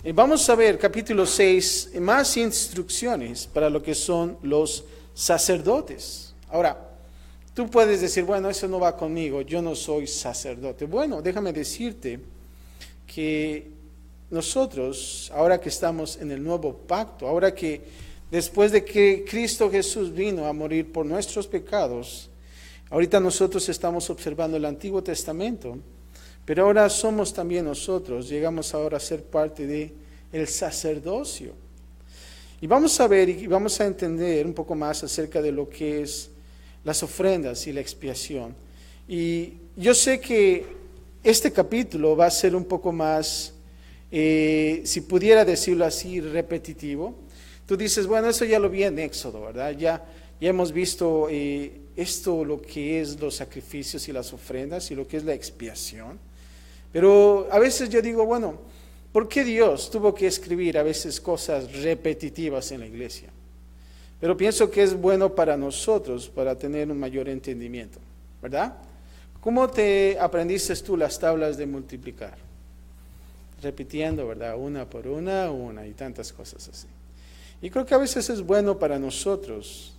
Vamos a ver capítulo 6, más instrucciones para lo que son los sacerdotes. Ahora, tú puedes decir, bueno, eso no va conmigo, yo no soy sacerdote. Bueno, déjame decirte que nosotros, ahora que estamos en el nuevo pacto, ahora que después de que Cristo Jesús vino a morir por nuestros pecados, ahorita nosotros estamos observando el Antiguo Testamento, pero ahora somos también nosotros, llegamos ahora a ser parte de el sacerdocio. Y vamos a ver y vamos a entender un poco más acerca de lo que es las ofrendas y la expiación. Y yo sé que este capítulo va a ser un poco más, si pudiera decirlo así, repetitivo. Tú dices, bueno, eso ya lo vi en Éxodo, ¿verdad? Ya hemos visto esto, lo que es los sacrificios y las ofrendas y lo que es la expiación. Pero a veces yo digo, bueno, ¿por qué Dios tuvo que escribir a veces cosas repetitivas en la iglesia? Pero pienso que es bueno para nosotros, para tener un mayor entendimiento, ¿verdad? ¿Cómo te aprendiste tú las tablas de multiplicar? Repitiendo, ¿verdad? Una por una y tantas cosas así. Y creo que a veces es bueno para nosotros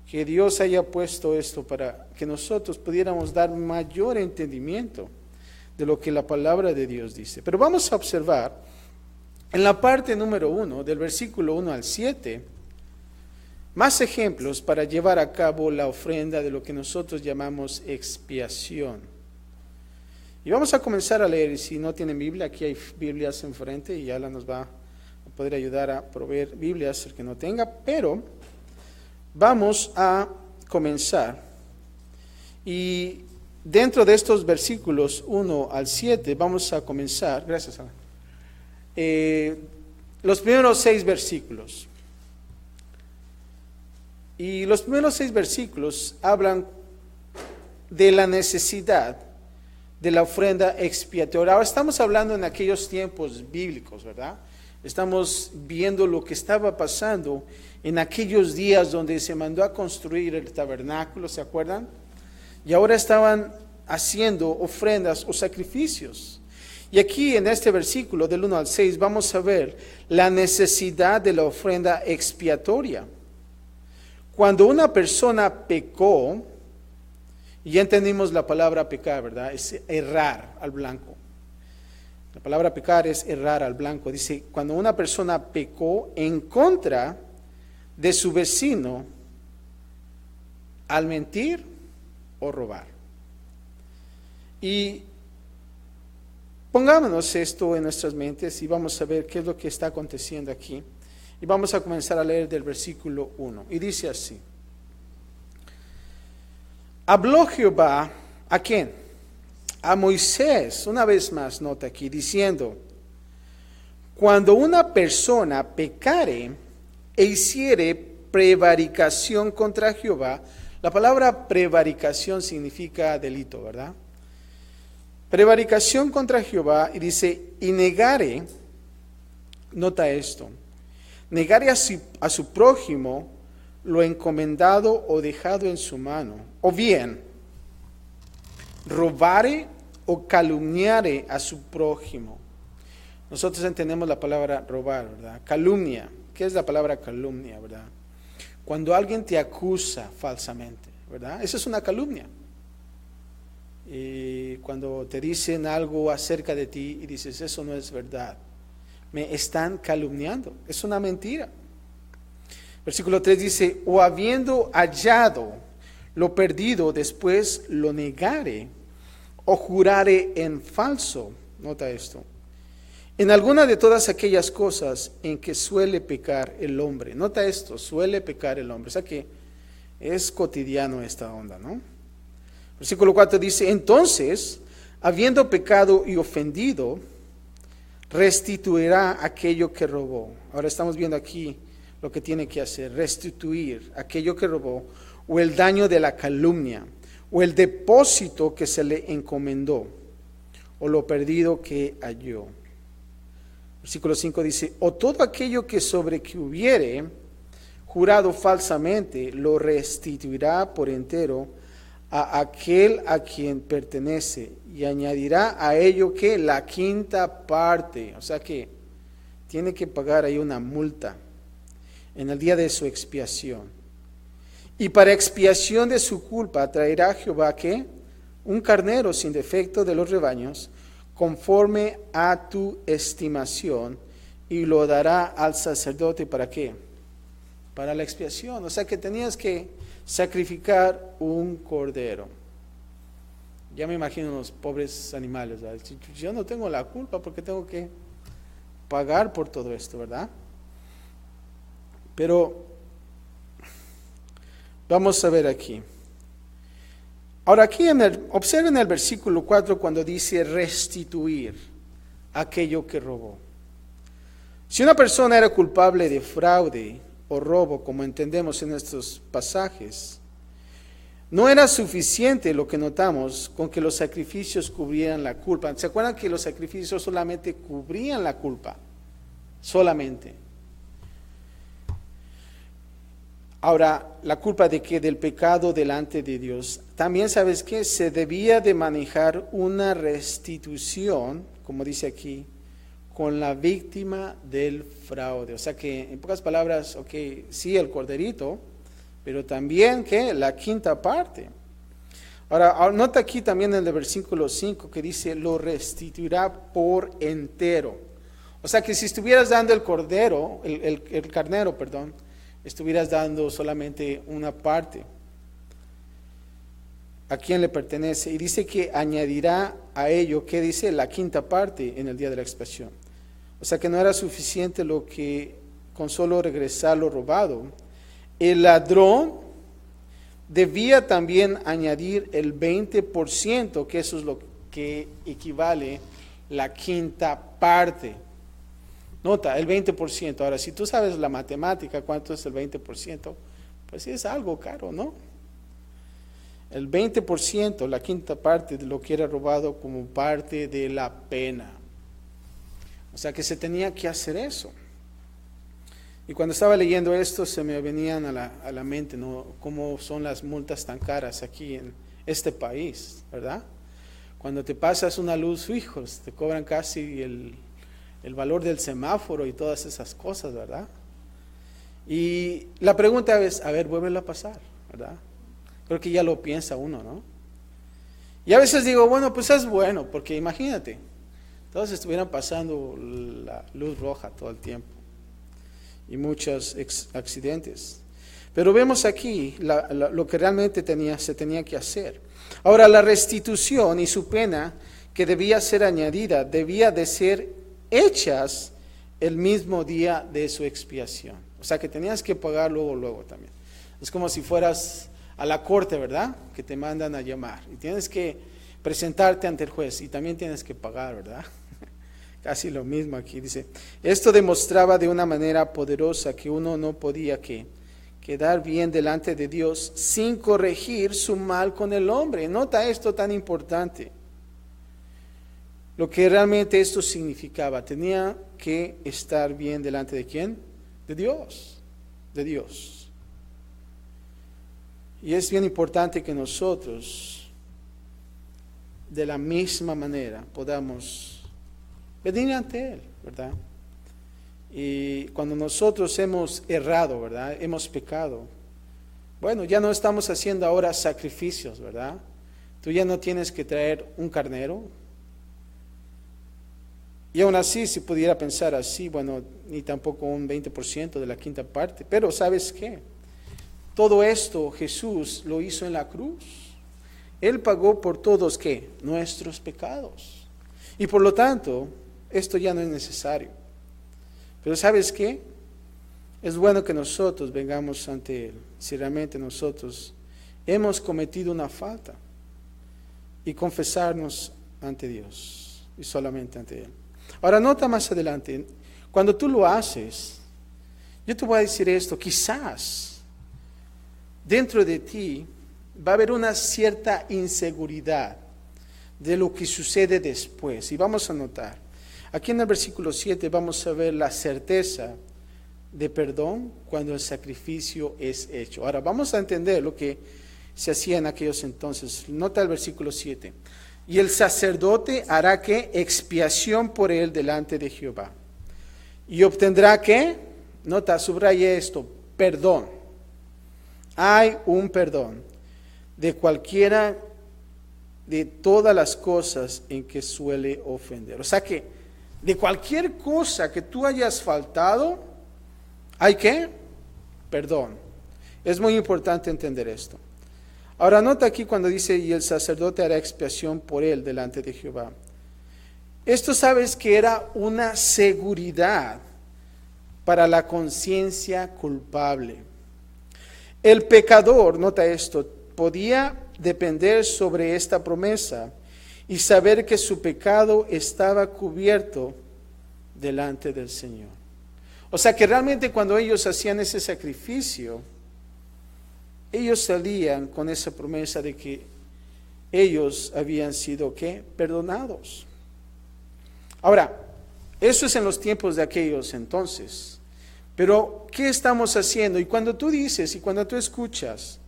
que Dios haya puesto esto para que nosotros pudiéramos dar mayor entendimiento de lo que la palabra de Dios dice. Pero vamos a observar en la parte número 1, del versículo 1 al 7, más ejemplos para llevar a cabo la ofrenda de lo que nosotros llamamos expiación. Y vamos a comenzar a leer, y si no tienen Biblia, aquí hay Biblias enfrente y Ala nos va a poder ayudar a proveer Biblias el que no tenga, pero vamos a comenzar. Y dentro de estos versículos 1 al 7 vamos a comenzar, gracias Ala, los primeros 6 versículos. Y los primeros 6 versículos hablan de la necesidad de la ofrenda expiatoria. Ahora estamos hablando en aquellos tiempos bíblicos, ¿verdad? Estamos viendo lo que estaba pasando en aquellos días donde se mandó a construir el tabernáculo, ¿se acuerdan? Y ahora estaban haciendo ofrendas o sacrificios. Y aquí en este versículo del 1 al 6 vamos a ver la necesidad de la ofrenda expiatoria. Cuando una persona pecó, y ya entendimos la palabra pecar, ¿verdad? Es errar al blanco. La palabra pecar es errar al blanco. Dice, cuando una persona pecó en contra de su vecino al mentir o robar. Y pongámonos esto en nuestras mentes y vamos a ver qué es lo que está aconteciendo aquí. Y vamos a comenzar a leer del versículo 1. Y dice así. Habló Jehová, ¿a quién? A Moisés, una vez más nota aquí, diciendo, cuando una persona pecare e hiciere prevaricación contra Jehová, la palabra prevaricación significa delito, ¿verdad? Prevaricación contra Jehová, y dice, y negare, nota esto, negare a su prójimo lo encomendado o dejado en su mano, o bien robare o calumniare a su prójimo. Nosotros entendemos la palabra robar, ¿verdad? Calumnia. ¿Qué es la palabra calumnia, verdad? Cuando alguien te acusa falsamente, ¿verdad? Esa es una calumnia. Y cuando te dicen algo acerca de ti y dices, eso no es verdad, me están calumniando, es una mentira. Versículo 3 dice, o habiendo hallado lo perdido, después lo negare, o jurare en falso. Nota esto. En alguna de todas aquellas cosas en que suele pecar el hombre. Nota esto, suele pecar el hombre. O sea que es cotidiano esta onda, ¿no? Versículo 4 dice, entonces, habiendo pecado y ofendido, restituirá aquello que robó. Ahora estamos viendo aquí lo que tiene que hacer, restituir aquello que robó, o el daño de la calumnia, o el depósito que se le encomendó, o lo perdido que halló. Versículo 5 dice, o todo aquello que sobre que hubiere jurado falsamente, lo restituirá por entero a aquel a quien pertenece, y añadirá a ello que la quinta parte. O sea que tiene que pagar ahí una multa en el día de su expiación. Y para expiación de su culpa traerá Jehová, ¿qué? Un carnero sin defecto de los rebaños, conforme a tu estimación, y lo dará al sacerdote, ¿para qué? Para la expiación. O sea que tenías que sacrificar un cordero. Ya me imagino los pobres animales, ¿verdad? Yo no tengo la culpa porque tengo que pagar por todo esto, ¿verdad? Pero vamos a ver aquí. Ahora aquí observen el versículo 4 cuando dice restituir aquello que robó. Si una persona era culpable de fraude o robo, como entendemos en estos pasajes, no era suficiente lo que notamos con que los sacrificios cubrieran la culpa. ¿Se acuerdan que los sacrificios solamente cubrían la culpa? Solamente. Ahora, ¿la culpa de qué? Del pecado delante de Dios. También, ¿sabes qué? Se debía de manejar una restitución, como dice aquí, con la víctima del fraude. O sea que, en pocas palabras, sí, el corderito, pero también, ¿qué? La quinta parte. Ahora, nota aquí también en el versículo 5 que dice, lo restituirá por entero. O sea que si estuvieras dando el cordero, el carnero, perdón, estuvieras dando solamente una parte. ¿A quién le pertenece? Y dice que añadirá a ello, ¿qué dice? La quinta parte en el día de la expiación. O sea que no era suficiente lo que con solo regresar lo robado. El ladrón debía también añadir el 20%, que eso es lo que equivale la quinta parte. Nota, el 20%. Ahora, si tú sabes la matemática, ¿cuánto es el 20%? Pues es algo caro, ¿no? El 20%, la quinta parte de lo que era robado como parte de la pena. O sea que se tenía que hacer eso. Y cuando estaba leyendo esto se me venían a la mente, ¿no? Cómo son las multas tan caras aquí en este país, ¿verdad? Cuando te pasas una luz, hijos, te cobran casi el valor del semáforo y todas esas cosas, ¿verdad? Y la pregunta es, a ver, vuélvelo a pasar, ¿verdad? Creo que ya lo piensa uno, ¿no? Y a veces digo, bueno, pues es bueno, porque imagínate, todos estuvieran pasando la luz roja todo el tiempo y muchos accidentes. Pero vemos aquí lo que realmente se tenía que hacer. Ahora, la restitución y su pena que debía ser añadida, debía de ser hechas el mismo día de su expiación. O sea que tenías que pagar luego también. Es como si fueras a la corte, ¿verdad? Que te mandan a llamar y tienes que presentarte ante el juez y también tienes que pagar, ¿verdad? Casi lo mismo aquí, dice. Esto demostraba de una manera poderosa que uno no podía quedar bien delante de Dios sin corregir su mal con el hombre. Nota esto tan importante. Lo que realmente esto significaba, tenía que estar bien delante de ¿quién? De Dios, de Dios. Y es bien importante que nosotros, de la misma manera, podamos venir ante Él, ¿verdad? Y cuando nosotros hemos errado, ¿verdad? Hemos pecado. Bueno, ya no estamos haciendo ahora sacrificios, ¿verdad? Tú ya no tienes que traer un carnero. Y aún así, si pudiera pensar así, bueno, ni tampoco un 20% de la quinta parte. Pero ¿sabes qué? Todo esto Jesús lo hizo en la cruz. Él pagó por todos, ¿qué? Nuestros pecados. Y por lo tanto, esto ya no es necesario. Pero ¿sabes qué? Es bueno que nosotros vengamos ante Él, si realmente nosotros hemos cometido una falta, y confesarnos ante Dios, y solamente ante Él. Ahora nota más adelante, cuando tú lo haces, yo te voy a decir esto, quizás dentro de ti va a haber una cierta inseguridad de lo que sucede después, y vamos a notar. Aquí en el versículo 7 vamos a ver la certeza de perdón cuando el sacrificio es hecho. Ahora vamos a entender lo que se hacía en aquellos entonces. Nota el versículo 7. Y el sacerdote hará que expiación por él delante de Jehová. y obtendrá ¿qué? Nota, subraye esto, perdón. Hay un perdón de cualquiera, de todas las cosas en que suele ofender. O sea que de cualquier cosa que tú hayas faltado, ¿hay qué? Perdón. Es muy importante entender esto. Ahora nota aquí cuando dice, y el sacerdote hará expiación por él delante de Jehová. Esto sabes que era una seguridad para la conciencia culpable. El pecador, nota esto, podía depender sobre esta promesa y saber que su pecado estaba cubierto delante del Señor. O sea que realmente cuando ellos hacían ese sacrificio, ellos salían con esa promesa de que ellos habían sido ¿qué? Perdonados. Ahora, eso es en los tiempos de aquellos entonces. Pero, ¿qué estamos haciendo? Y cuando tú dices y cuando tú escuchas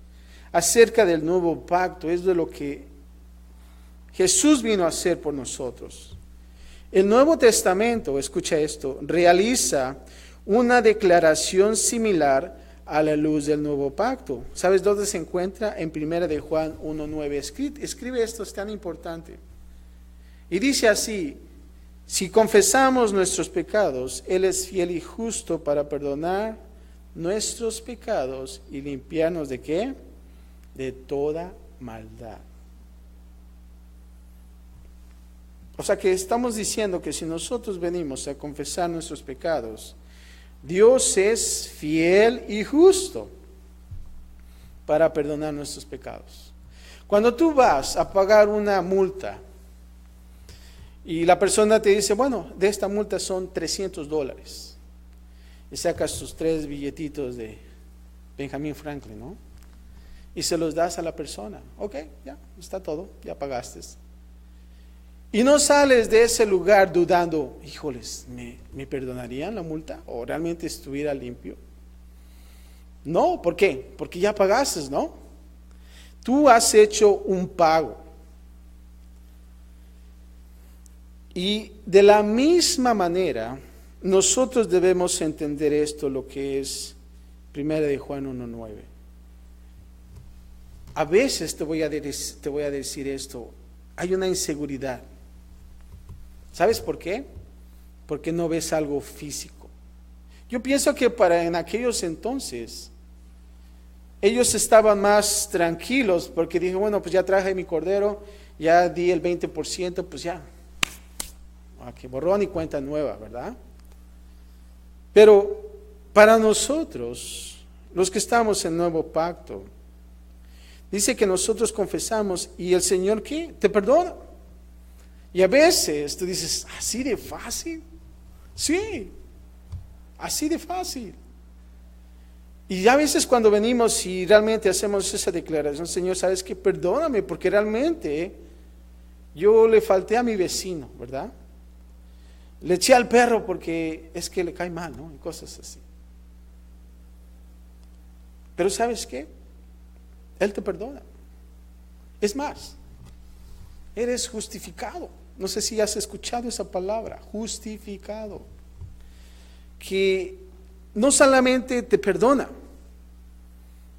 acerca del nuevo pacto, es de lo que Jesús vino a hacer por nosotros. El Nuevo Testamento, escucha esto, realiza una declaración similar a la luz del nuevo pacto. ¿Sabes dónde se encuentra? En 1 de Juan 1:9. Escribe esto, es tan importante. Y dice así: si confesamos nuestros pecados, Él es fiel y justo para perdonar nuestros pecados y limpiarnos ¿de qué? De toda maldad. O sea que estamos diciendo que si nosotros venimos a confesar nuestros pecados, Dios es fiel y justo para perdonar nuestros pecados. Cuando tú vas a pagar una multa y la persona te dice, bueno, de esta multa son $300, y sacas tus 3 billetitos de Benjamin Franklin, ¿no? Y se los das a la persona. Ok, ya, está todo, ya pagaste. Y no sales de ese lugar dudando, híjoles, ¿me perdonarían la multa? ¿O realmente estuviera limpio? No, ¿por qué? Porque ya pagaste, ¿no? Tú has hecho un pago. Y de la misma manera, nosotros debemos entender esto, lo que es 1 de Juan 1:9. A veces te voy a decir esto, hay una inseguridad. ¿Sabes por qué? Porque no ves algo físico. Yo pienso que en aquellos entonces, ellos estaban más tranquilos porque dije, bueno, pues ya traje mi cordero, ya di el 20%, pues ya. Que borrón y cuenta nueva, ¿verdad? Pero para nosotros, los que estamos en nuevo pacto, dice que nosotros confesamos y el Señor ¿qué? Te perdona. Y a veces tú dices, ¿así de fácil? Sí, así de fácil. Y a veces cuando venimos y realmente hacemos esa declaración, Señor, ¿sabes qué? Perdóname porque realmente yo le falté a mi vecino, ¿verdad? Le eché al perro porque es que le cae mal, ¿no? Y cosas así. Pero ¿sabes qué? Él te perdona. Es más, eres justificado. No sé si has escuchado esa palabra, justificado. Que no solamente te perdona,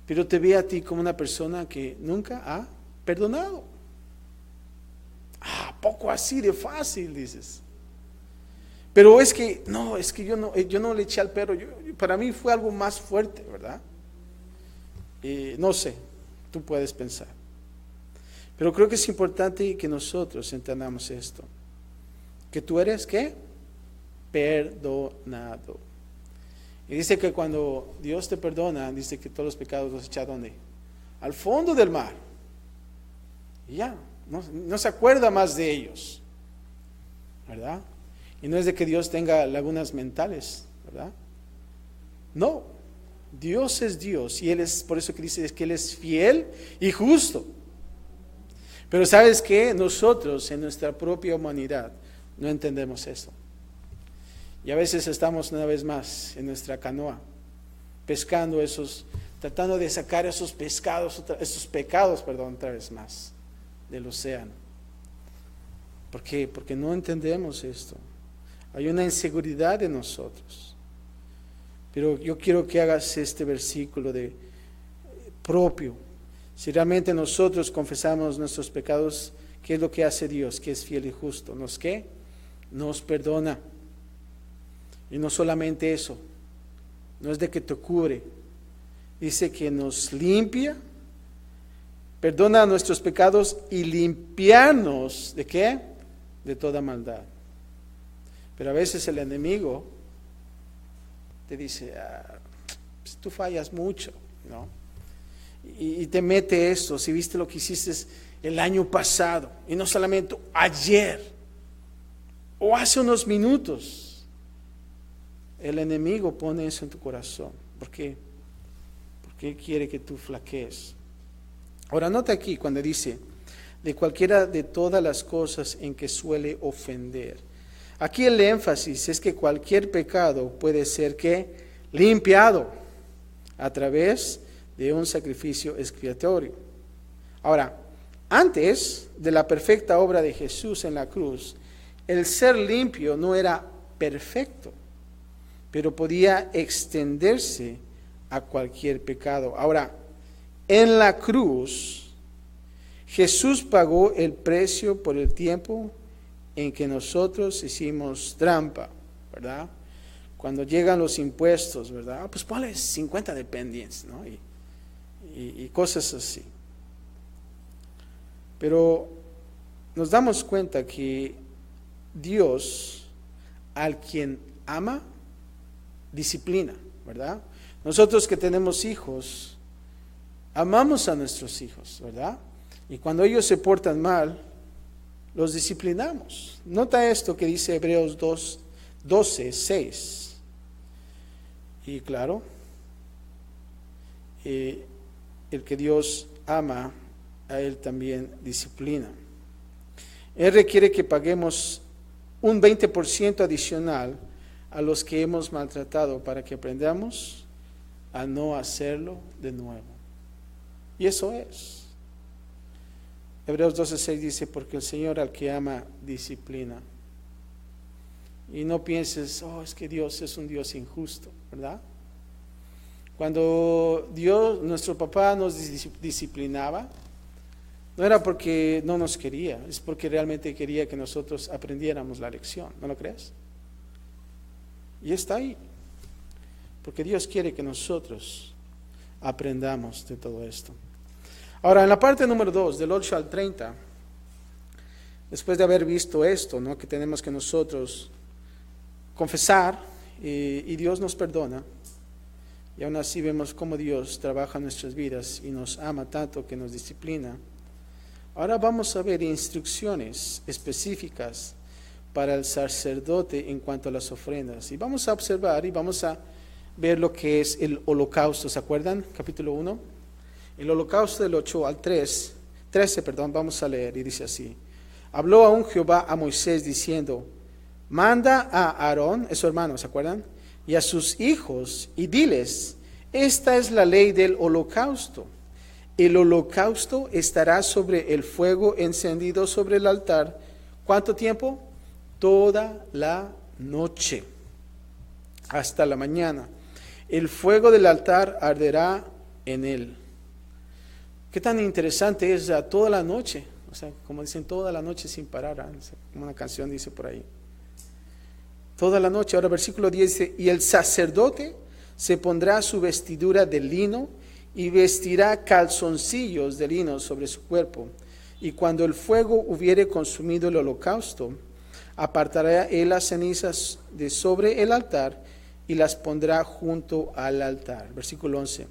pero te ve a ti como una persona que nunca ha perdonado. Poco así de fácil, dices. Pero es que yo no le eché al perro. Para mí fue algo más fuerte, ¿verdad? No sé, tú puedes pensar. Pero creo que es importante que nosotros entendamos esto. Que tú eres, ¿qué? Perdonado. Y dice que cuando Dios te perdona, dice que todos los pecados los echa ¿dónde? Al fondo del mar. Y ya, no se acuerda más de ellos. ¿Verdad? Y no es de que Dios tenga lagunas mentales, ¿verdad? No, Dios es Dios y Él es, por eso que dice que Él es fiel y justo. Pero ¿sabes qué? Nosotros en nuestra propia humanidad no entendemos eso. Y a veces estamos una vez más en nuestra canoa, pescando tratando de sacar esos pecados otra vez más del océano. ¿Por qué? Porque no entendemos esto. Hay una inseguridad en nosotros. Pero yo quiero que hagas este versículo de propio. Si realmente nosotros confesamos nuestros pecados, ¿qué es lo que hace Dios? Que es fiel y justo. ¿Nos qué? Nos perdona. Y no solamente eso, no es de que te cubre, dice que nos limpia, perdona nuestros pecados y limpiarnos, ¿de qué? De toda maldad. Pero a veces el enemigo te dice, pues tú fallas mucho, ¿no? Y te mete esto, si viste lo que hiciste el año pasado, y no solamente ayer, o hace unos minutos. El enemigo pone eso en tu corazón. ¿Por qué? Porque quiere que tú flaquees. Ahora nota aquí cuando dice, de cualquiera de todas las cosas en que suele ofender. Aquí el énfasis es que cualquier pecado puede ser ¿qué? Limpiado a través de un sacrificio expiatorio. Ahora, antes de la perfecta obra de Jesús en la cruz, el ser limpio no era perfecto, pero podía extenderse a cualquier pecado. Ahora, en la cruz, Jesús pagó el precio por el tiempo en que nosotros hicimos trampa, ¿verdad? Cuando llegan los impuestos, ¿verdad? Pues ponle 50 dependientes, ¿no? Y cosas así. Pero nos damos cuenta que Dios, al quien ama, disciplina, ¿verdad? Nosotros que tenemos hijos, amamos a nuestros hijos, ¿verdad? Y cuando ellos se portan mal, los disciplinamos. Nota esto que dice Hebreos 12:6. Y claro, el que Dios ama, a Él también disciplina. Él requiere que paguemos un 20% adicional a los que hemos maltratado para que aprendamos a no hacerlo de nuevo. Y eso es. Hebreos 12:6 dice, porque el Señor al que ama disciplina. Y no pienses, es que Dios es un Dios injusto, ¿verdad? Cuando Dios, nuestro papá nos disciplinaba, no era porque no nos quería, es porque realmente quería que nosotros aprendiéramos la lección, ¿no lo crees? Y está ahí, porque Dios quiere que nosotros aprendamos de todo esto. Ahora, en la parte número 2, del 8 al 30, después de haber visto esto, ¿no? Que tenemos que nosotros confesar y Dios nos perdona, y aún así vemos cómo Dios trabaja en nuestras vidas y nos ama tanto que nos disciplina. Ahora vamos a ver instrucciones específicas para el sacerdote en cuanto a las ofrendas. Y vamos a observar y vamos a ver lo que es el holocausto. ¿Se acuerdan? Capítulo 1. El holocausto del 8 al 13, vamos a leer y dice así. Habló aún Jehová a Moisés diciendo, manda a Aarón, es su hermano, ¿se acuerdan? Y a sus hijos y diles, esta es la ley del holocausto. El holocausto estará sobre el fuego encendido sobre el altar. ¿Cuánto tiempo? Toda la noche, hasta la mañana. El fuego del altar arderá en él. Qué tan interesante es toda la noche. O sea, como dicen, toda la noche sin parar. Como una canción dice por ahí. Toda la noche. Ahora versículo 10 dice, y el sacerdote se pondrá su vestidura de lino y vestirá calzoncillos de lino sobre su cuerpo. Y cuando el fuego hubiere consumido el holocausto, apartará él las cenizas de sobre el altar y las pondrá junto al altar. Versículo 11.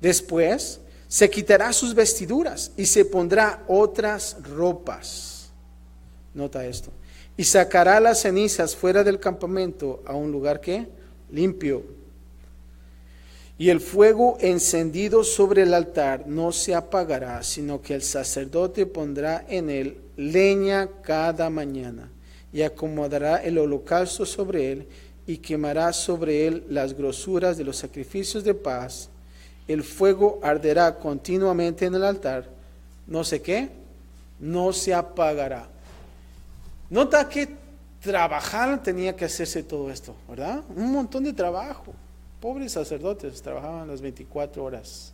Después se quitará sus vestiduras y se pondrá otras ropas. Nota esto. Y sacará las cenizas fuera del campamento a un lugar que limpio. Y el fuego encendido sobre el altar no se apagará, sino que el sacerdote pondrá en él leña cada mañana y acomodará el holocausto sobre él y quemará sobre él las grosuras de los sacrificios de paz. El fuego arderá continuamente en el altar, no sé qué, no se apagará. Nota qué trabajar tenía que hacerse todo esto, ¿verdad? Un montón de trabajo. Pobres sacerdotes trabajaban las 24 horas.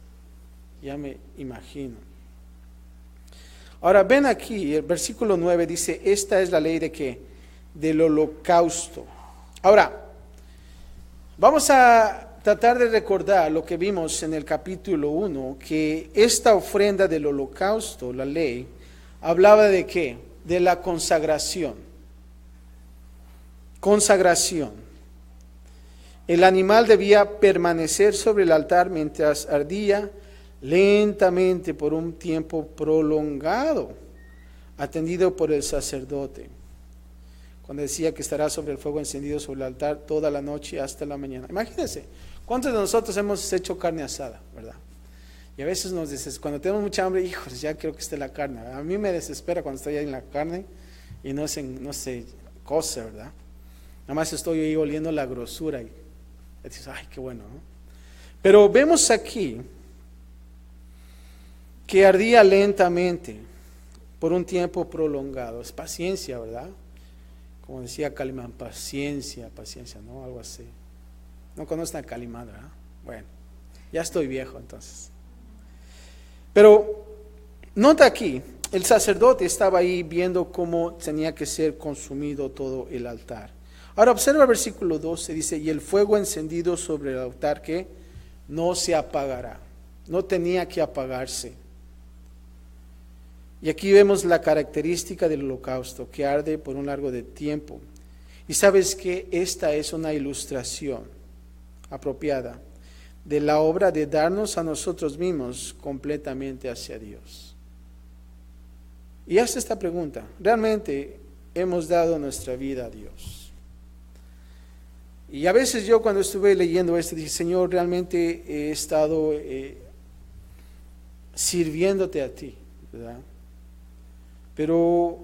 Ya me imagino. Ahora ven aquí, el versículo 9 dice, esta es la ley de ¿qué? Del holocausto. Ahora, vamos a tratar de recordar lo que vimos en el capítulo 1, que esta ofrenda del holocausto, la ley, hablaba de ¿qué? De la consagración. Consagración. El animal debía permanecer sobre el altar mientras ardía lentamente por un tiempo prolongado, atendido por el sacerdote. Cuando decía que estará sobre el fuego encendido sobre el altar toda la noche hasta la mañana. Imagínense, ¿cuántos de nosotros hemos hecho carne asada, verdad? Y a veces nos dices, cuando tenemos mucha hambre, hijos, ya quiero que esté la carne. A mí me desespera cuando estoy ahí en la carne y no se cose, ¿verdad? Nada más estoy ahí oliendo la grosura y dices, ay, qué bueno, ¿no? Pero vemos aquí que ardía lentamente por un tiempo prolongado. Es paciencia, ¿verdad? Como decía Calimán, paciencia, ¿no? Algo así. No conocen a Calimán, ¿verdad? Bueno, ya estoy viejo entonces. Pero nota aquí, el sacerdote estaba ahí viendo cómo tenía que ser consumido todo el altar. Ahora observa el versículo 12, dice, y el fuego encendido sobre el altar que no se apagará. No tenía que apagarse. Y aquí vemos la característica del holocausto, que arde por un largo de tiempo. Y sabes que esta es una ilustración apropiada de la obra de darnos a nosotros mismos completamente hacia Dios. Y haz esta pregunta, ¿realmente hemos dado nuestra vida a Dios? Y a veces yo cuando estuve leyendo esto dije, Señor, realmente he estado sirviéndote a ti, ¿verdad? Pero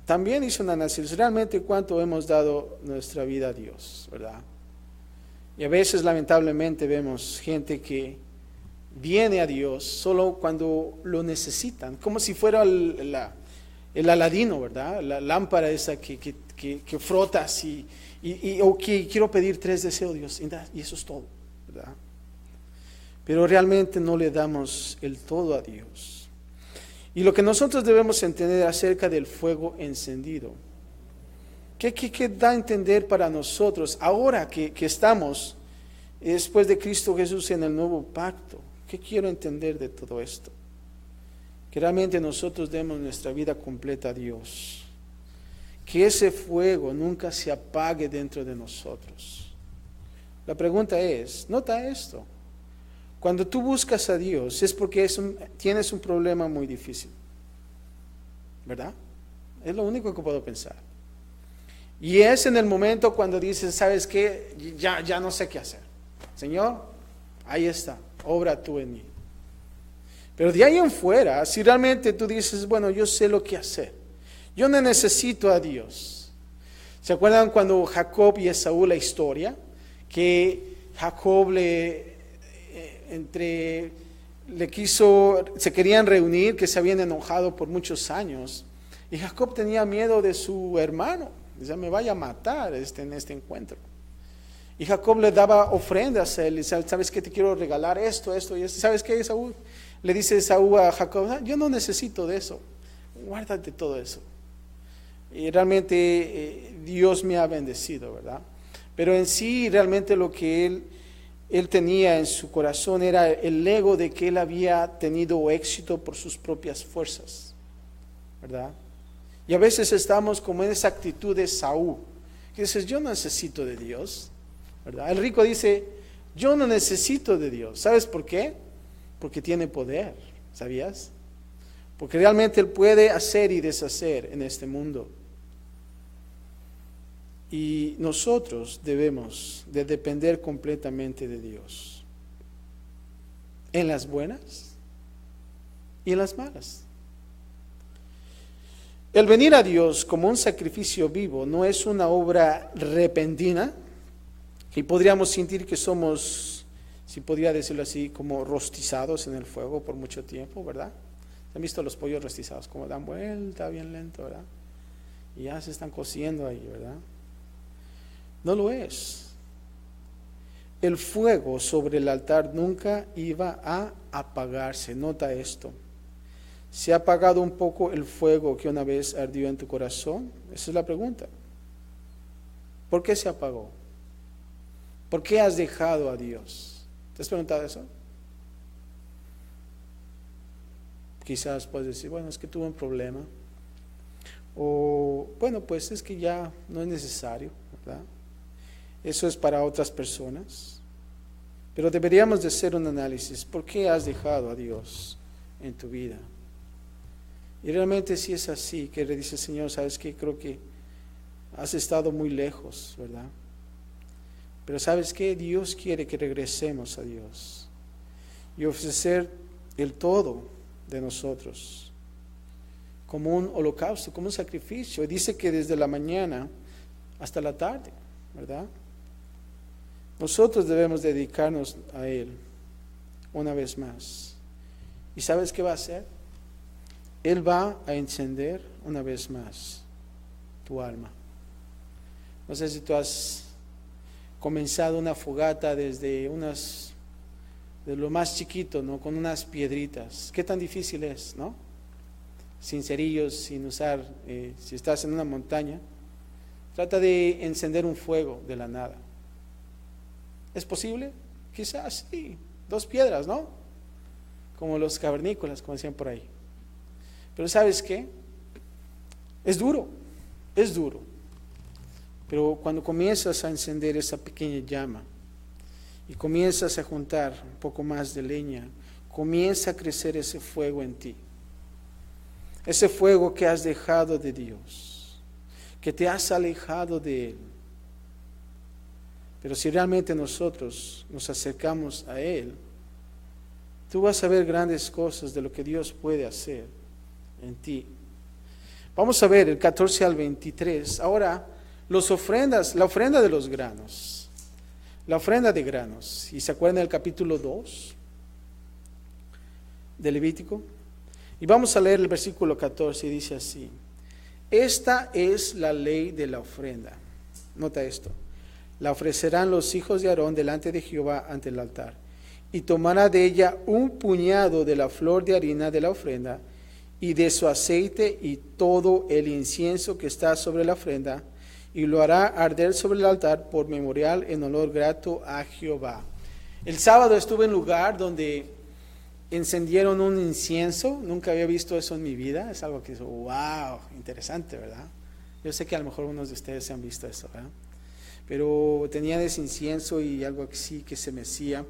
también hice un análisis, realmente cuánto hemos dado nuestra vida a Dios, ¿verdad? Y a veces lamentablemente vemos gente que viene a Dios solo cuando lo necesitan, como si fuera el Aladino, ¿verdad? La lámpara esa que frotas o que quiero pedir 3 deseos, Dios, y eso es todo, ¿verdad? Pero realmente no le damos el todo a Dios. Y lo que nosotros debemos entender acerca del fuego encendido, ¿qué da a entender para nosotros ahora que estamos después de Cristo Jesús en el nuevo pacto? ¿Qué quiero entender de todo esto? Que realmente nosotros demos nuestra vida completa a Dios. Que ese fuego nunca se apague dentro de nosotros. La pregunta es, nota esto. Cuando tú buscas a Dios es porque tienes un problema muy difícil, ¿verdad? Es lo único que puedo pensar. Y es en el momento cuando dices, ¿sabes qué? Ya no sé qué hacer. Señor, ahí está, obra tú en mí. Pero de ahí en fuera, si realmente tú dices, bueno, yo sé lo que hacer, yo no necesito a Dios. ¿Se acuerdan cuando Jacob y Esaú, la historia? Que Jacob se querían reunir, que se habían enojado por muchos años. Y Jacob tenía miedo de su hermano. Decía, me vaya a matar en este encuentro. Y Jacob le daba ofrendas a él. Y dice, ¿sabes qué? Te quiero regalar esto y esto. ¿Sabes qué, Esaú? Le dice Esaú a Jacob, yo no necesito de eso. Guárdate todo eso. Y realmente Dios me ha bendecido, ¿verdad? Pero en sí, realmente lo que él tenía en su corazón era el ego de que él había tenido éxito por sus propias fuerzas, ¿verdad? Y a veces estamos como en esa actitud de Saúl, que dices, yo no necesito de Dios, ¿verdad? El rico dice, yo no necesito de Dios. ¿Sabes por qué? Porque tiene poder, ¿sabías? Porque realmente él puede hacer y deshacer en este mundo. Y nosotros debemos de depender completamente de Dios, en las buenas y en las malas. El venir a Dios como un sacrificio vivo no es una obra repentina, y podríamos sentir que somos, si podría decirlo así, como rostizados en el fuego por mucho tiempo, ¿verdad? ¿Han visto los pollos rostizados? Como dan vuelta bien lento, ¿verdad? y ya se están cociendo ahí, ¿verdad? No lo es. El fuego sobre el altar nunca iba a apagarse. Nota esto. ¿Se ha apagado un poco el fuego que una vez ardió en tu corazón? Esa es la pregunta. ¿Por qué se apagó? ¿Por qué has dejado a Dios? ¿Te has preguntado eso? Quizás puedes decir, bueno, es que tuve un problema. O, bueno, pues es que ya no es necesario, ¿verdad? Eso es para otras personas. Pero deberíamos de hacer un análisis. ¿Por qué has dejado a Dios en tu vida? Y realmente si es así, que le dice, Señor, ¿sabes qué? Creo que has estado muy lejos, ¿verdad? Pero ¿sabes qué? Dios quiere que regresemos a Dios y ofrecer el todo de nosotros como un holocausto, como un sacrificio. Y dice que desde la mañana hasta la tarde, ¿verdad? Nosotros debemos dedicarnos a Él una vez más. ¿Y sabes qué va a hacer? Él va a encender una vez más tu alma. No sé si tú has comenzado una fogata desde de lo más chiquito, ¿no? Con unas piedritas. ¿Qué tan difícil es, no? Sin cerillos, sin usar, si estás en una montaña, trata de encender un fuego de la nada. ¿Es posible? Quizás sí, 2 piedras, ¿no? Como los cavernícolas, como decían por ahí. Pero ¿sabes qué? Es duro. Pero cuando comienzas a encender esa pequeña llama y comienzas a juntar un poco más de leña, comienza a crecer ese fuego en ti. Ese fuego que has dejado de Dios, que te has alejado de Él. Pero si realmente nosotros nos acercamos a Él, tú vas a ver grandes cosas de lo que Dios puede hacer en ti. Vamos a ver el 14 al 23. Ahora, la ofrenda de los granos. La ofrenda de granos. ¿Y se acuerdan del capítulo 2 de Levítico? Y vamos a leer el versículo 14 y dice así. Esta es la ley de la ofrenda. Nota esto. La ofrecerán los hijos de Aarón delante de Jehová ante el altar. Y tomará de ella un puñado de la flor de harina de la ofrenda y de su aceite y todo el incienso que está sobre la ofrenda, y lo hará arder sobre el altar por memorial en olor grato a Jehová. El sábado estuve en un lugar donde encendieron un incienso. Nunca había visto eso en mi vida. Es algo que dice, wow, interesante, ¿verdad? Yo sé que a lo mejor unos de ustedes se han visto eso, ¿verdad? Pero tenían ese incienso y algo así que se mecía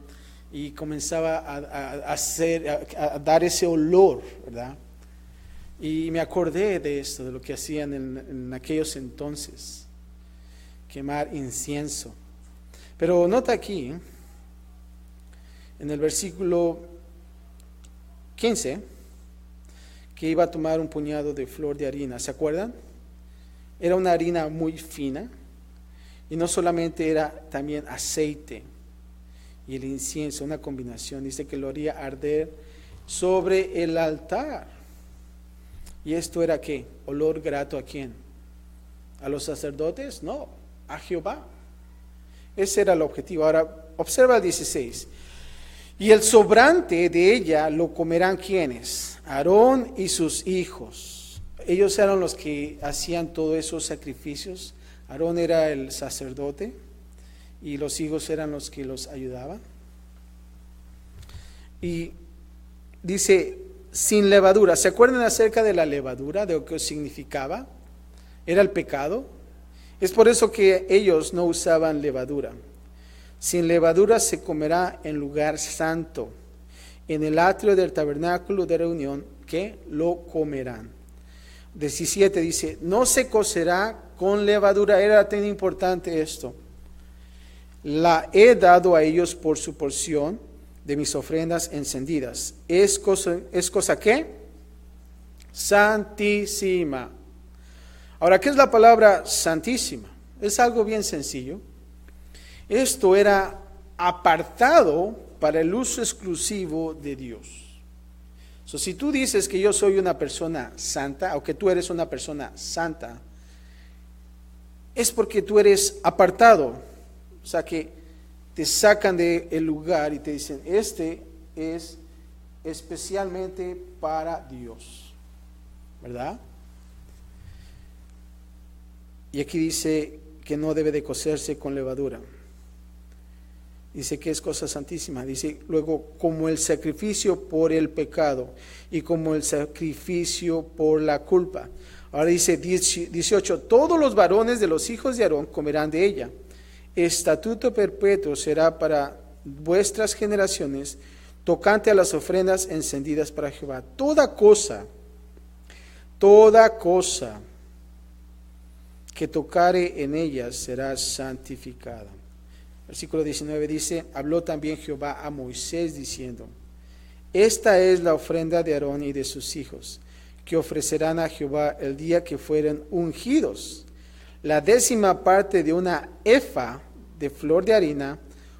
y comenzaba a dar ese olor, ¿verdad? Y me acordé de esto, de lo que hacían en aquellos entonces, quemar incienso. Pero nota aquí, en el versículo 15, que iba a tomar un puñado de flor de harina. ¿Se acuerdan? Era una harina muy fina, y no solamente era también aceite y el incienso, una combinación. Dice que lo haría arder sobre el altar. ¿Y esto era qué? ¿Olor grato a quién? ¿A los sacerdotes? No, a Jehová. Ese era el objetivo. Ahora, observa el 16. Y el sobrante de ella lo comerán ¿quiénes? Aarón y sus hijos. Ellos eran los que hacían todos esos sacrificios. Aarón era el sacerdote y los hijos eran los que los ayudaban. Y dice, sin levadura. ¿Se acuerdan acerca de la levadura, de lo que significaba? Era el pecado. Es por eso que ellos no usaban levadura. Sin levadura se comerá en lugar santo, en el atrio del tabernáculo de reunión, que lo comerán. 17 dice, no se cocerá con levadura. Era tan importante esto. La he dado a ellos por su porción de mis ofrendas encendidas. ¿Es cosa qué? Santísima. Ahora, ¿qué es la palabra santísima? Es algo bien sencillo. Esto era apartado para el uso exclusivo de Dios. Si tú dices que yo soy una persona santa, o que tú eres una persona santa, es porque tú eres apartado. O sea que te sacan del lugar y te dicen, este es especialmente para Dios, ¿verdad? Y aquí dice que no debe de cocerse con levadura. Dice que es cosa santísima. Dice luego, como el sacrificio por el pecado y como el sacrificio por la culpa. Ahora dice 18, todos los varones de los hijos de Aarón comerán de ella. Estatuto perpetuo será para vuestras generaciones, tocante a las ofrendas encendidas para Jehová. Toda cosa que tocare en ellas será santificada. Versículo 19 dice, habló también Jehová a Moisés diciendo, esta es la ofrenda de Aarón y de sus hijos, que ofrecerán a Jehová el día que fueren ungidos. La 10ª parte de una efa de flor de harina,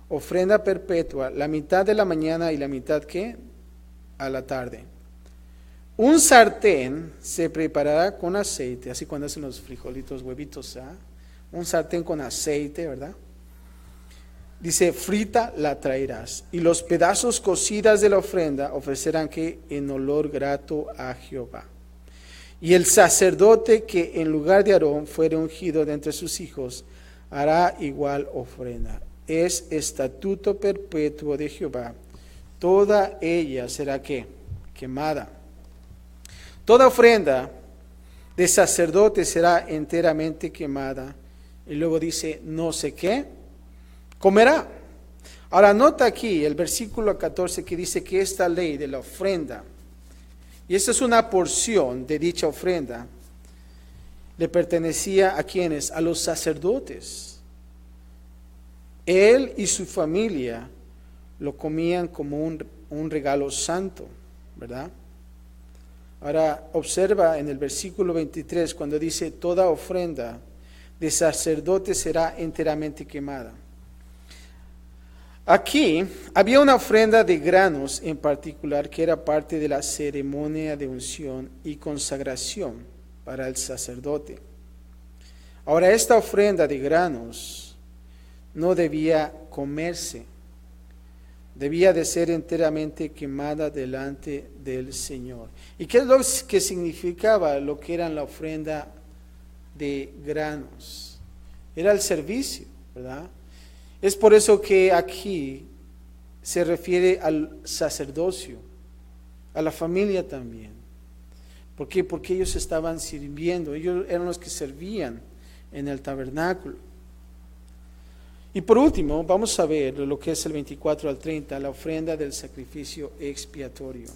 ofrenda perpetua, la mitad de la mañana y la mitad ¿qué? A la tarde. Un sartén se preparará con aceite, así cuando hacen los frijolitos, huevitos, ¿ah? Un sartén con aceite, ¿verdad? Dice, frita la traerás, y los pedazos cocidas de la ofrenda ofrecerán que en olor grato a Jehová. Y el sacerdote que en lugar de Aarón fuere ungido de entre sus hijos, hará igual ofrenda. Es estatuto perpetuo de Jehová. Toda ella será ¿qué? Quemada. Toda ofrenda de sacerdote será enteramente quemada. Y luego dice, no sé qué, comerá. Ahora nota aquí el versículo 14 que dice que esta ley de la ofrenda, y esta es una porción de dicha ofrenda, le pertenecía a quienes, a los sacerdotes. Él y su familia lo comían como un regalo santo, ¿verdad? Ahora observa en el versículo 23 cuando dice toda ofrenda de sacerdote será enteramente quemada. Aquí había una ofrenda de granos en particular que era parte de la ceremonia de unción y consagración para el sacerdote. Ahora esta ofrenda de granos no debía comerse, debía de ser enteramente quemada delante del Señor. ¿Y qué es lo que significaba lo que era la ofrenda de granos? Era el servicio, ¿verdad? Es por eso que aquí se refiere al sacerdocio, a la familia también. ¿Por qué? Porque ellos estaban sirviendo, ellos eran los que servían en el tabernáculo. Y por último, vamos a ver lo que es el 24 al 30, la ofrenda del sacrificio expiatorio.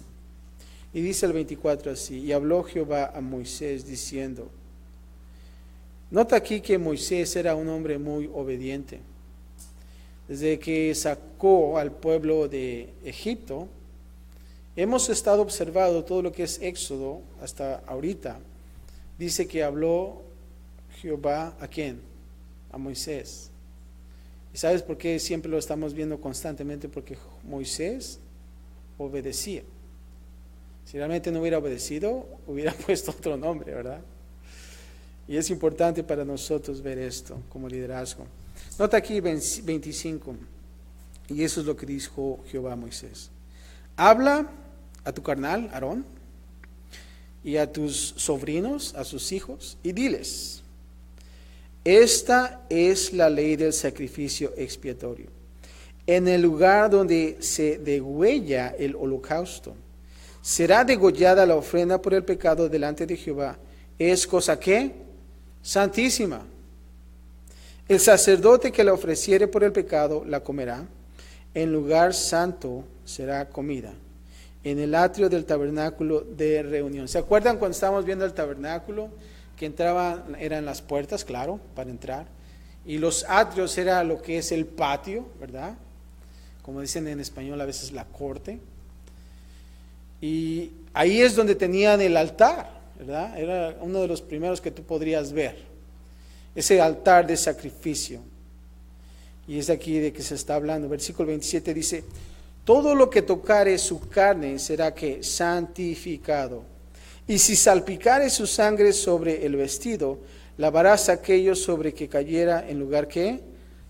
Y dice el 24 así, y habló Jehová a Moisés diciendo, nota aquí que Moisés era un hombre muy obediente. Desde que sacó al pueblo de Egipto, hemos estado observando todo lo que es Éxodo hasta ahorita. Dice que habló Jehová ¿a quién? A Moisés. ¿Y sabes por qué siempre lo estamos viendo constantemente? Porque Moisés obedecía. Si realmente no hubiera obedecido, hubiera puesto otro nombre, ¿verdad? Y es importante para nosotros ver esto como liderazgo. Nota aquí 25, y eso es lo que dijo Jehová a Moisés. Habla a tu carnal, Aarón, y a tus sobrinos, a sus hijos, y diles, esta es la ley del sacrificio expiatorio. En el lugar donde se degüella el holocausto, será degollada la ofrenda por el pecado delante de Jehová. Es cosa ¿qué? Santísima. El sacerdote que la ofreciere por el pecado la comerá. En lugar santo será comida, en el atrio del tabernáculo de reunión. ¿Se acuerdan cuando estábamos viendo el tabernáculo? Que entraban, eran las puertas, claro, para entrar. Y los atrios era lo que es el patio, ¿verdad? Como dicen en español a veces la corte. Y ahí es donde tenían el altar, ¿verdad? Era uno de los primeros que tú podrías ver. Ese altar de sacrificio. Y es aquí de que se está hablando. Versículo 27 dice, todo lo que tocare su carne será que santificado. Y si salpicare su sangre sobre el vestido, lavarás aquello sobre que cayera en lugar que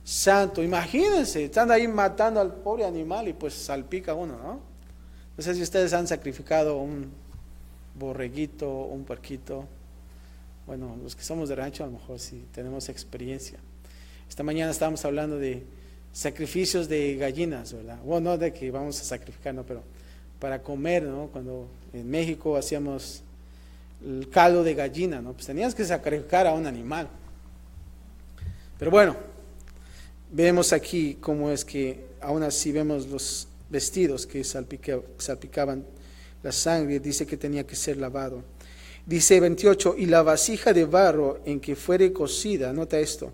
santo. Imagínense, están ahí matando al pobre animal y pues salpica uno, ¿no? No sé si ustedes han sacrificado un borreguito, un puerquito. Bueno, los que somos de rancho a lo mejor sí tenemos experiencia. Esta mañana estábamos hablando de sacrificios de gallinas, ¿verdad? Bueno, no de que vamos a sacrificar, no, pero para comer, ¿no? Cuando en México hacíamos el caldo de gallina, ¿no? Pues tenías que sacrificar a un animal. Pero bueno, vemos aquí cómo es que aún así vemos los vestidos que salpicaban la sangre. Dice que tenía que ser lavado. Dice 28, y la vasija de barro en que fuere cocida, nota esto,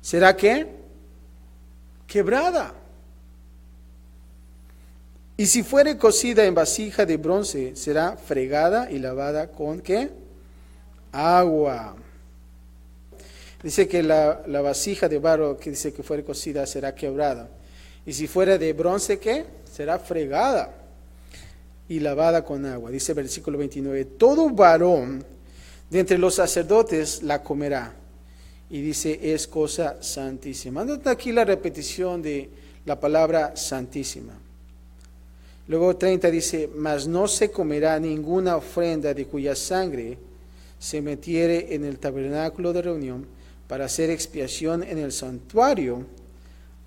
¿será qué? Quebrada. Y si fuere cocida en vasija de bronce, será fregada y lavada con ¿qué? Agua. Dice que la vasija de barro que dice que fuere cocida será quebrada. Y si fuera de bronce, ¿qué? Será fregada y lavada con agua. Dice versículo 29, todo varón de entre los sacerdotes la comerá. Y dice, es cosa santísima. Nota aquí la repetición de la palabra santísima. Luego 30 dice, mas no se comerá ninguna ofrenda de cuya sangre se metiere en el tabernáculo de reunión para hacer expiación en el santuario.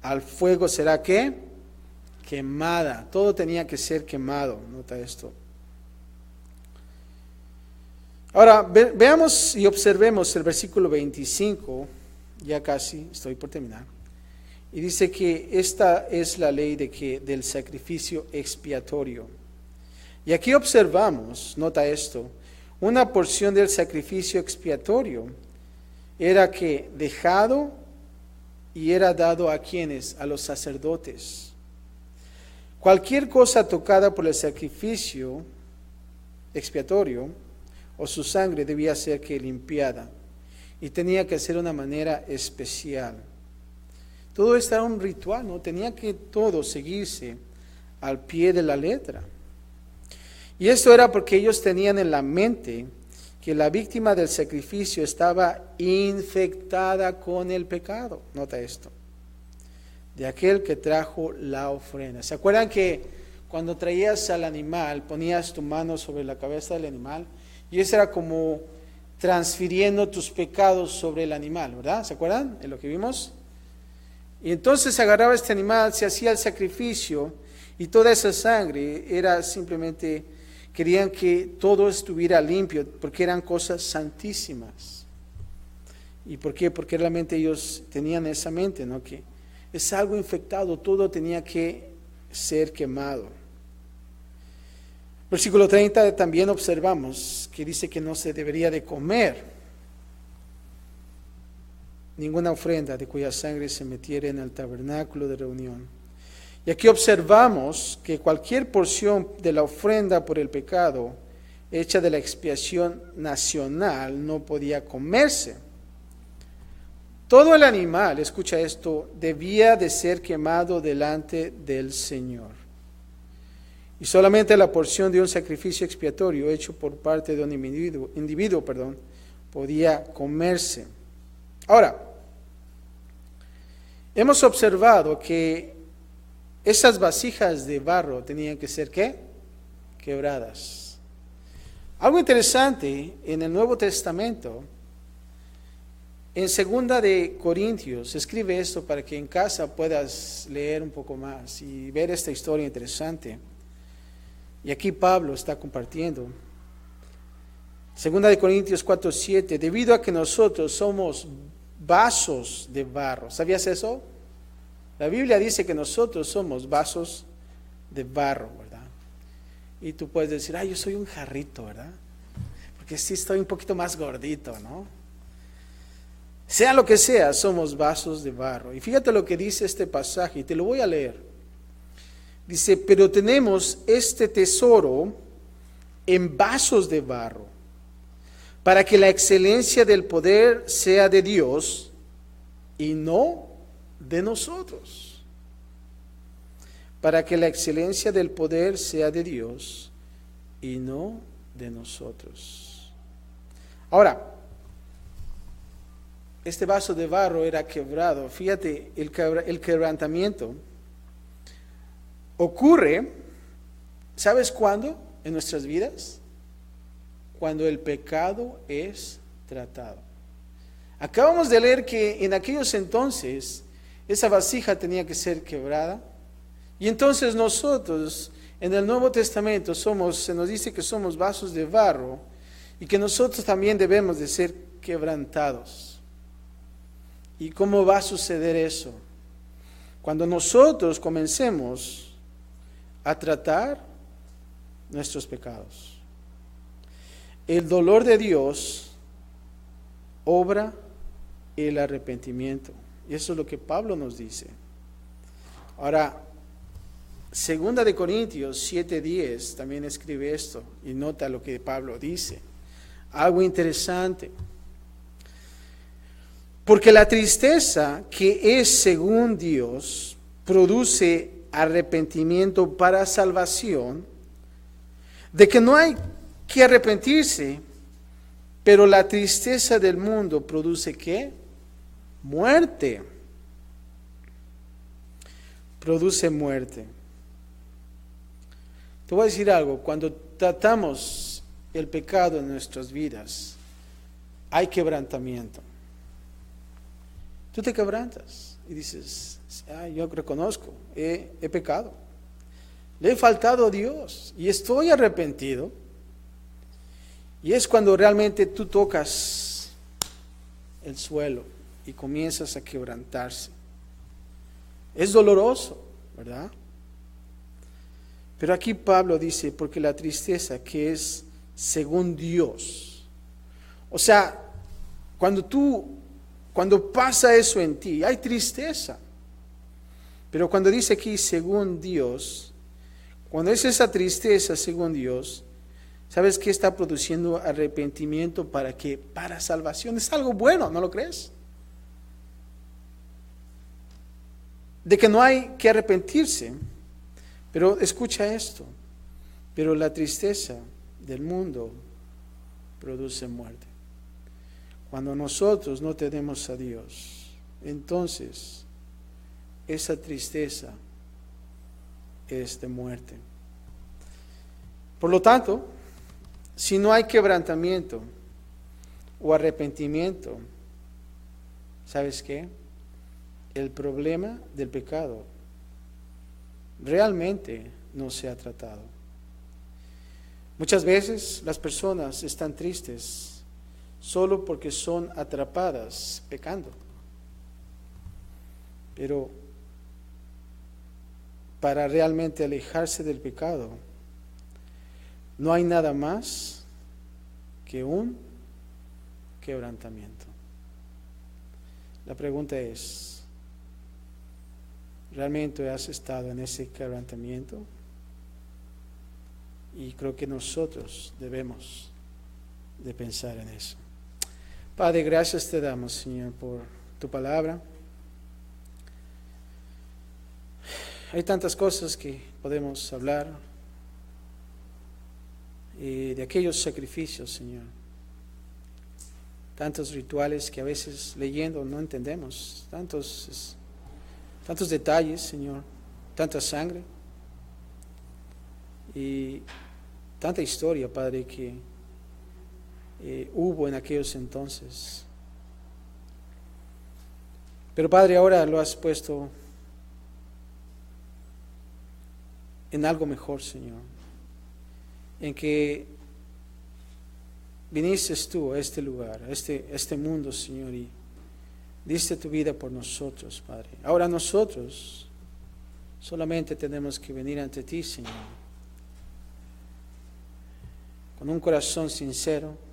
Al fuego será ¿qué? Quemada. Todo tenía que ser quemado. Nota esto. Ahora, veamos y observemos el versículo 25. Ya casi, estoy por terminar. Y dice que esta es la ley del sacrificio expiatorio. Y aquí observamos, nota esto, una porción del sacrificio expiatorio era que dejado y era dado a quienes, a los sacerdotes. Cualquier cosa tocada por el sacrificio expiatorio o su sangre debía ser que limpiada y tenía que ser de una manera especial. Todo esto era un ritual, ¿no? Tenía que todo seguirse al pie de la letra. Y esto era porque ellos tenían en la mente que la víctima del sacrificio estaba infectada con el pecado. Nota esto. De aquel que trajo la ofrenda. ¿Se acuerdan que cuando traías al animal, ponías tu mano sobre la cabeza del animal? Y eso era como transfiriendo tus pecados sobre el animal, ¿verdad? ¿Se acuerdan de lo que vimos? Y entonces se agarraba este animal, se hacía el sacrificio y toda esa sangre era simplemente, querían que todo estuviera limpio porque eran cosas santísimas. ¿Y por qué? Porque realmente ellos tenían esa mente, ¿no? Que es algo infectado, todo tenía que ser quemado. Versículo 30 también observamos que dice que no se debería de comer ninguna ofrenda de cuya sangre se metiera en el tabernáculo de reunión. Y aquí observamos que cualquier porción de la ofrenda por el pecado hecha de la expiación nacional no podía comerse. Todo el animal, escucha esto, debía de ser quemado delante del Señor. Y solamente la porción de un sacrificio expiatorio hecho por parte de un individuo, podía comerse. Ahora, hemos observado que esas vasijas de barro tenían que ser ¿qué? Quebradas. Algo interesante en el Nuevo Testamento, en 2 de Corintios, escribe esto para que en casa puedas leer un poco más y ver esta historia interesante. Y aquí Pablo está compartiendo. 2 de Corintios 4:7, debido a que nosotros somos vasos de barro. ¿Sabías eso? La Biblia dice que nosotros somos vasos de barro, ¿verdad? Y tú puedes decir, yo soy un jarrito, ¿verdad? Porque sí estoy un poquito más gordito, ¿no? Sea lo que sea, somos vasos de barro. Y fíjate lo que dice este pasaje, y te lo voy a leer. Dice, pero tenemos este tesoro en vasos de barro, para que la excelencia del poder sea de Dios y no de nosotros. Para que la excelencia del poder sea de Dios y no de nosotros. Ahora, este vaso de barro era quebrado. Fíjate, el quebrantamiento ocurre, ¿sabes cuándo? En nuestras vidas. Cuando el pecado es tratado. Acabamos de leer que en aquellos entonces esa vasija tenía que ser quebrada. Y entonces nosotros en el Nuevo Testamento se nos dice que somos vasos de barro y que nosotros también debemos de ser quebrantados. ¿Y cómo va a suceder eso? Cuando nosotros comencemos a tratar nuestros pecados. El dolor de Dios obra el arrepentimiento. Y eso es lo que Pablo nos dice. Ahora, 2 de Corintios 7:10 también escribe esto y nota lo que Pablo dice. Algo interesante. Porque la tristeza que es según Dios produce arrepentimiento para salvación, de que no hay que arrepentirse, pero la tristeza del mundo produce ¿qué? Muerte. Produce muerte. Te voy a decir algo, cuando tratamos el pecado en nuestras vidas, hay quebrantamiento. Tú te quebrantas y dices, yo reconozco, he pecado, le he faltado a Dios y estoy arrepentido. Y es cuando realmente tú tocas el suelo y comienzas a quebrantarse. Es doloroso, ¿verdad? Pero aquí Pablo dice, porque la tristeza que es según Dios. O sea, cuando pasa eso en ti, hay tristeza. Pero cuando dice aquí según Dios, cuando es esa tristeza según Dios, ¿sabes qué está produciendo arrepentimiento? ¿Para qué? Para salvación. Es algo bueno, ¿no lo crees? De que no hay que arrepentirse. Pero escucha esto. Pero la tristeza del mundo produce muerte. Cuando nosotros no tenemos a Dios, entonces esa tristeza es de muerte. Por lo tanto, si no hay quebrantamiento o arrepentimiento, ¿sabes qué? El problema del pecado realmente no se ha tratado. Muchas veces las personas están tristes solo porque son atrapadas pecando. Pero para realmente alejarse del pecado, no hay nada más que un quebrantamiento. La pregunta es, ¿realmente has estado en ese quebrantamiento? Y creo que nosotros debemos de pensar en eso. Padre, gracias te damos, Señor, por tu palabra. Hay tantas cosas que podemos hablar de aquellos sacrificios, Señor. Tantos rituales que a veces leyendo no entendemos. Tantos detalles, Señor. Tanta sangre. Y tanta historia, Padre, que hubo en aquellos entonces. Pero, Padre, ahora lo has puesto en algo mejor, Señor. En que viniste tú a este lugar, a este mundo, Señor, y diste tu vida por nosotros, Padre. Ahora nosotros solamente tenemos que venir ante ti, Señor, con un corazón sincero,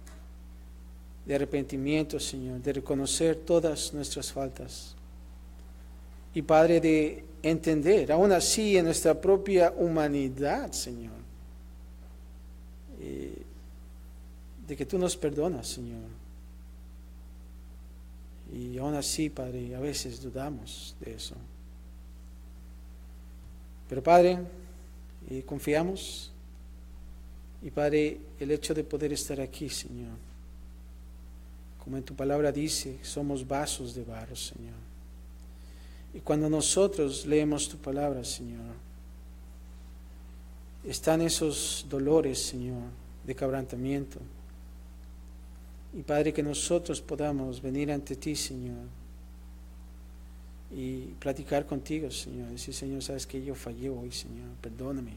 de arrepentimiento, Señor, de reconocer todas nuestras faltas. Y, Padre, de entender, aún así, en nuestra propia humanidad, Señor, de que tú nos perdonas, Señor. Y aún así, Padre, a veces dudamos de eso. Pero, Padre, confiamos. Y, Padre, el hecho de poder estar aquí, Señor, como en tu palabra dice, somos vasos de barro, Señor. Y cuando nosotros leemos tu palabra, Señor, están esos dolores, Señor, de quebrantamiento. Y Padre, que nosotros podamos venir ante ti, Señor, y platicar contigo, Señor. Decir, Señor, sabes que yo fallé hoy, Señor, perdóname.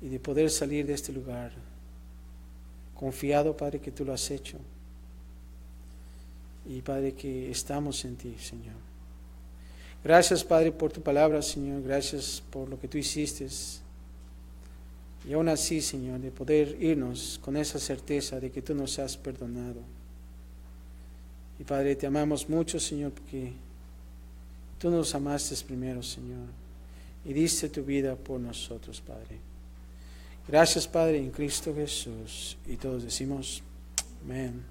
Y de poder salir de este lugar confiado, Padre, que tú lo has hecho. Y Padre, que estamos en ti, Señor. Gracias, Padre, por tu palabra, Señor. Gracias por lo que tú hiciste. Y aún así, Señor, de poder irnos con esa certeza de que tú nos has perdonado. Y Padre, te amamos mucho, Señor, porque tú nos amaste primero, Señor, y diste tu vida por nosotros, Padre. Gracias, Padre, en Cristo Jesús. Y todos decimos, amén.